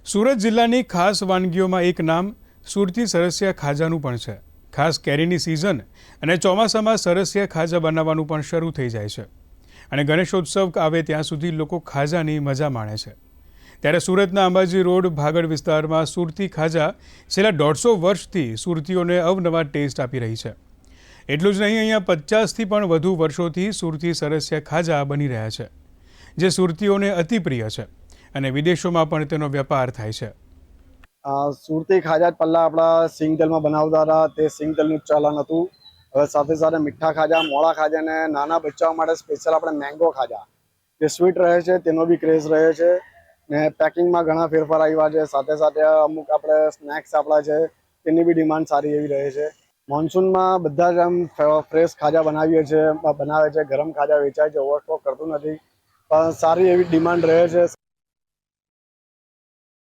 સુરત જિલ્લાની ખાસ વાનગીઓમાં એક નામ સુરતી સરસિયા ખાજાનું પણ છે। ખાસ કેરીની સિઝન અને ચોમાસામાં સરસિયા ખાજા બનાવવાનું પણ શરૂ થઈ જાય છે અને ગણેશોત્સવ આવે ત્યાં સુધી લોકો ખાજાની મજા માણે છે। ત્યારે સુરતના અંબાજી રોડ ભાગળ વિસ્તારમાં સુરતી ખાજા છેલ્લા 150 વર્ષથી સુરતીઓને અવનવા ટેસ્ટ આપી રહી છે। એટલું જ નહીં, અહીંયા 50થી પણ વધુ વર્ષોથી સુરતી સરસિયા ખાજા બની રહ્યા છે, જે સુરતીઓને અતિ પ્રિય છે અને વિદેશોમાં પણ તેનો વેપાર થાય છે। સુરતી ખાજા પહેલા આપણા સિંગ તેલમાં બનાવતા હતા, તે સિંગ તેલનું ચલણ હતું। હવે સાથે સાથે મીઠા ખાજા, મોળા ખાજા અને નાના બચ્ચાઓ માટે સ્પેશિયલ આપણે મેંગો ખાજા જે સ્વીટ રહે છે તેનો બી ક્રેઝ રહે છે ને પેકિંગમાં ઘણા ફેરફાર આવ્યા છે। સાથે સાથે અમુક આપણે સ્નેક્સ આપણા છે તેની બી ડિમાન્ડ સારી એવી રહે છે। મોન્સૂનમાં બધા જ આમ ફ્રેશ ખાજા બનાવે છે, ગરમ ખાજા વેચાય છે, ઓવરસ્ટોક કરતું નથી, પણ સારી એવી ડિમાન્ડ રહે છે।